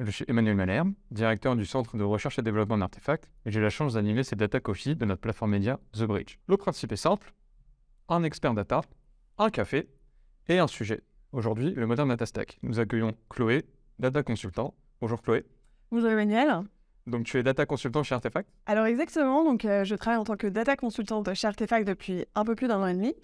Je suis Emmanuel Malherbe, directeur du Centre de recherche et développement d'artefacts, et j'ai la chance d'animer ces data coffee de notre plateforme média The Bridge. Le principe est simple, un expert data, un café et un sujet. Aujourd'hui, le Modern Data Stack. Nous accueillons Chloé, data consultant. Bonjour Chloé. Bonjour Emmanuel. Donc tu es data consultant chez Artefact. Alors exactement, je travaille en tant que data consultante chez Artefact depuis un peu plus d'1 an et demi.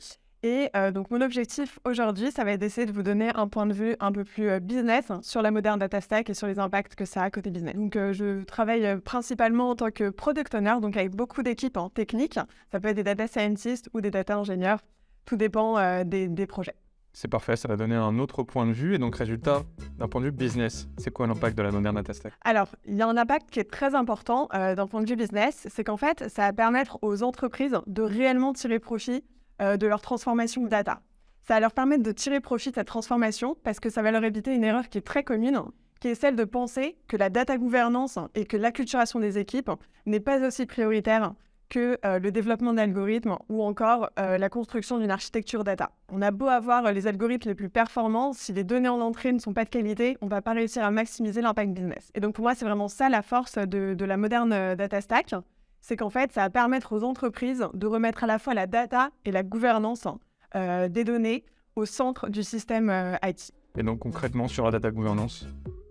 Et donc mon objectif aujourd'hui, ça va être d'essayer de vous donner un point de vue un peu plus business sur la Modern Data Stack et sur les impacts que ça a côté business. Donc je travaille principalement en tant que product owner, donc avec beaucoup d'équipes techniques. Ça peut être des data scientists ou des data ingénieurs. Tout dépend des projets. C'est parfait, ça va donner un autre point de vue. Et donc résultat, d'un point de vue business, c'est quoi l'impact de la Modern Data Stack? Alors, il y a un impact qui est très important d'un point de vue business, c'est qu'en fait, ça va permettre aux entreprises de réellement tirer profit de leur transformation data. Ça va leur permettre de tirer profit de cette transformation parce que ça va leur éviter une erreur qui est très commune, qui est celle de penser que la data gouvernance et que l'acculturation des équipes n'est pas aussi prioritaire que le développement d'algorithmes ou encore la construction d'une architecture data. On a beau avoir les algorithmes les plus performants, si les données en entrée ne sont pas de qualité, on ne va pas réussir à maximiser l'impact business. Et donc pour moi, c'est vraiment ça la force de la Modern Data Stack, c'est qu'en fait, ça va permettre aux entreprises de remettre à la fois la data et la gouvernance des données au centre du système IT. Et donc concrètement sur la data gouvernance,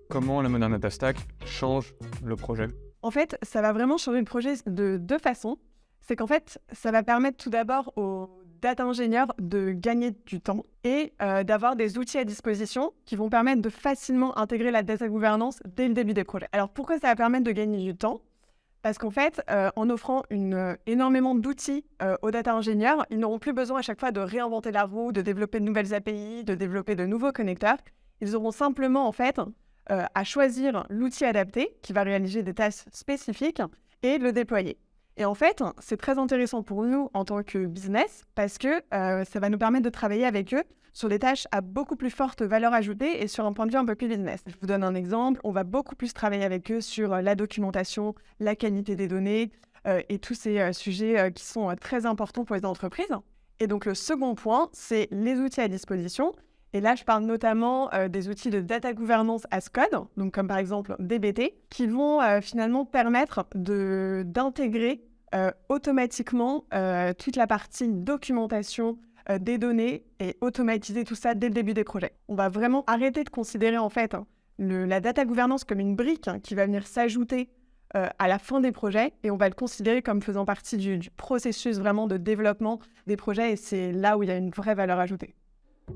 comment la Modern Data Stack change le projet? En fait, ça va vraiment changer le projet de deux façons. C'est qu'en fait, ça va permettre tout d'abord aux data ingénieurs de gagner du temps et d'avoir des outils à disposition qui vont permettre de facilement intégrer la data gouvernance dès le début des projets. Alors pourquoi ça va permettre de gagner du temps? Parce qu'en fait, en offrant énormément d'outils aux data ingénieurs, ils n'auront plus besoin à chaque fois de réinventer la roue, de développer de nouvelles API, de développer de nouveaux connecteurs. Ils auront simplement en fait à choisir l'outil adapté qui va réaliser des tâches spécifiques et le déployer. Et en fait, c'est très intéressant pour nous en tant que business parce que ça va nous permettre de travailler avec eux sur des tâches à beaucoup plus forte valeur ajoutée et sur un point de vue un peu plus business. Je vous donne un exemple, on va beaucoup plus travailler avec eux sur la documentation, la qualité des données et tous ces sujets qui sont très importants pour les entreprises. Et donc le second point, c'est les outils à disposition. Et là, je parle notamment des outils de data governance as code, donc comme par exemple DBT, qui vont finalement permettre d'intégrer automatiquement toute la partie documentation des données et automatiser tout ça dès le début des projets. On va vraiment arrêter de considérer en fait la data governance comme une brique qui va venir s'ajouter à la fin des projets et on va le considérer comme faisant partie du processus vraiment de développement des projets et c'est là où il y a une vraie valeur ajoutée.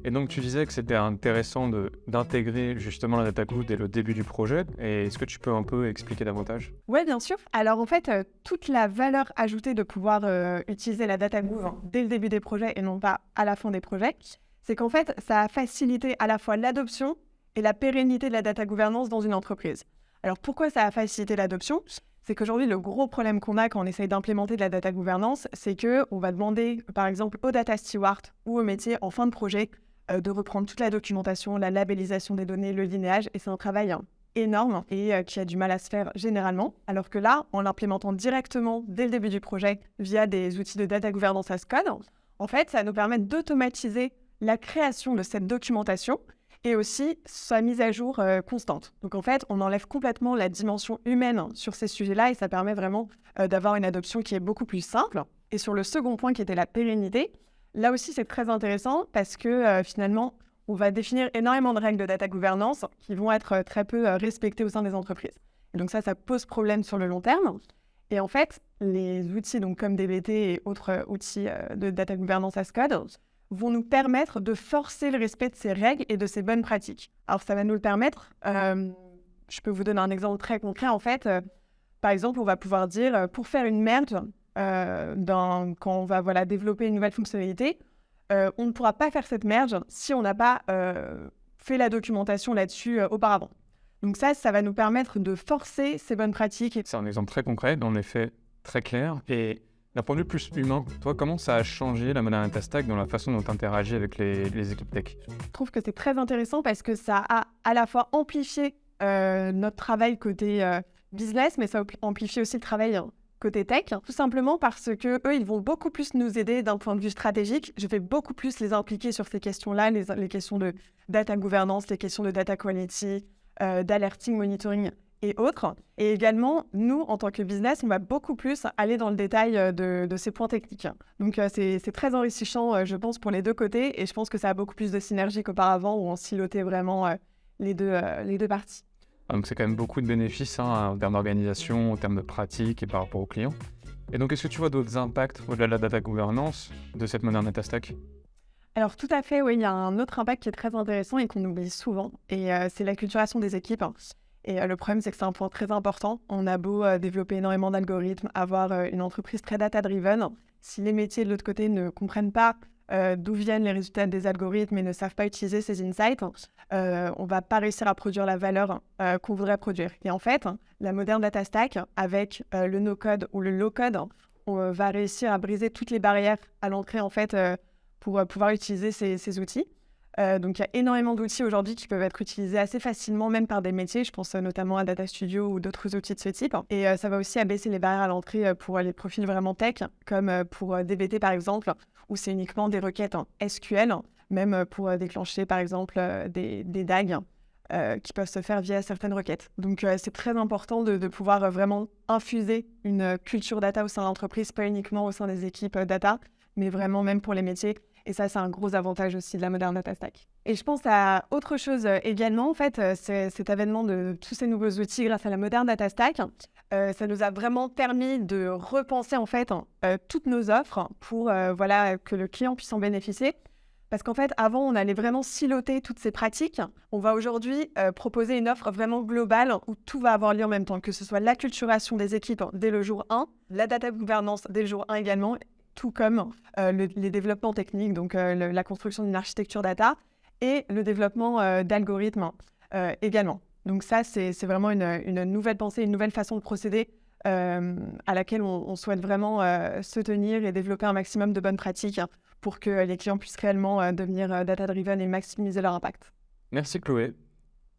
Et donc tu disais que c'était intéressant d'intégrer justement la data gouv dès le début du projet. Et est-ce que tu peux un peu expliquer davantage? Oui, bien sûr. Alors en fait, toute la valeur ajoutée de pouvoir utiliser la data gouv dès le début des projets et non pas à la fin des projets, c'est qu'en fait, ça a facilité à la fois l'adoption et la pérennité de la data gouvernance dans une entreprise. Alors pourquoi ça a facilité l'adoption? C'est qu'aujourd'hui, le gros problème qu'on a quand on essaye d'implémenter de la data gouvernance, c'est qu'on va demander, par exemple, au data steward ou au métier en fin de projet de reprendre toute la documentation, la labellisation des données, le linéage. Et c'est un travail énorme et qui a du mal à se faire généralement. Alors que là, en l'implémentant directement dès le début du projet via des outils de data governance as code, en fait, ça va nous permettre d'automatiser la création de cette documentation et aussi sa mise à jour constante. Donc en fait, on enlève complètement la dimension humaine sur ces sujets-là et ça permet vraiment d'avoir une adoption qui est beaucoup plus simple. Et sur le second point qui était la pérennité, là aussi c'est très intéressant parce que finalement, on va définir énormément de règles de data gouvernance qui vont être très peu respectées au sein des entreprises. Et donc ça pose problème sur le long terme. Et en fait, les outils donc, comme DBT et autres outils de data governance as code vont nous permettre de forcer le respect de ces règles et de ces bonnes pratiques. Alors, ça va nous le permettre. Je peux vous donner un exemple très concret. En fait, par exemple, on va pouvoir dire, pour faire une merge, quand on va développer une nouvelle fonctionnalité, on ne pourra pas faire cette merge si on n'a pas fait la documentation là-dessus auparavant. Donc ça va nous permettre de forcer ces bonnes pratiques. C'est un exemple très concret, dans les faits très clairs. Et d'un point de vue plus humain, toi, comment ça a changé la Modern Data Stack dans la façon dont tu interagis avec les équipes tech? Je trouve que c'est très intéressant parce que ça a à la fois amplifié notre travail côté business, mais ça amplifie aussi le travail côté tech, tout simplement parce que eux, ils vont beaucoup plus nous aider d'un point de vue stratégique. Je vais beaucoup plus les impliquer sur ces questions-là, les questions de data gouvernance, les questions de data quality, d'alerting, monitoring et autres. Et également, nous, en tant que business, on va beaucoup plus aller dans le détail de ces points techniques. Donc, c'est très enrichissant, je pense, pour les deux côtés. Et je pense que ça a beaucoup plus de synergie qu'auparavant où on silotait vraiment les deux parties. Donc c'est quand même beaucoup de bénéfices en termes d'organisation, en termes de pratique et par rapport aux clients. Et donc est-ce que tu vois d'autres impacts au-delà de la data governance de cette moderne data stack? Alors tout à fait, oui, il y a un autre impact qui est très intéressant et qu'on oublie souvent, et c'est l'acculturation des équipes. Et le problème, c'est que c'est un point très important. On a beau développer énormément d'algorithmes, avoir une entreprise très data-driven, si les métiers de l'autre côté ne comprennent pas d'où viennent les résultats des algorithmes et ne savent pas utiliser ces insights, on ne va pas réussir à produire la valeur qu'on voudrait produire. Et en fait, la moderne data stack, avec le no-code ou le low-code, on va réussir à briser toutes les barrières à l'entrée en fait, pour pouvoir utiliser ces outils. Donc, il y a énormément d'outils aujourd'hui qui peuvent être utilisés assez facilement, même par des métiers. Je pense notamment à Data Studio ou d'autres outils de ce type. Et ça va aussi abaisser les barrières à l'entrée pour les profils vraiment tech, comme pour DBT par exemple, où c'est uniquement des requêtes SQL, même pour déclencher par exemple des DAG qui peuvent se faire via certaines requêtes. Donc, c'est très important de pouvoir vraiment infuser une culture data au sein de l'entreprise, pas uniquement au sein des équipes data, mais vraiment même pour les métiers. Et ça, c'est un gros avantage aussi de la moderne data stack. Et je pense à autre chose également, en fait, c'est cet avènement de tous ces nouveaux outils grâce à la moderne data stack. Ça nous a vraiment permis de repenser en fait toutes nos offres pour que le client puisse en bénéficier. Parce qu'en fait, avant, on allait vraiment siloter toutes ces pratiques. On va aujourd'hui proposer une offre vraiment globale où tout va avoir lieu en même temps, que ce soit l'acculturation des équipes dès le jour 1, la data gouvernance dès le jour 1 également, tout comme les développements techniques, donc la construction d'une architecture data et le développement d'algorithmes également. Donc ça, c'est vraiment une nouvelle pensée, une nouvelle façon de procéder à laquelle on souhaite vraiment se tenir et développer un maximum de bonnes pratiques pour que les clients puissent réellement devenir data-driven et maximiser leur impact. Merci Chloé.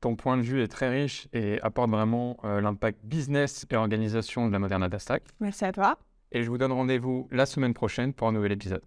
Ton point de vue est très riche et apporte vraiment l'impact business et organisation de la moderne data stack. Merci à toi. Et je vous donne rendez-vous la semaine prochaine pour un nouvel épisode.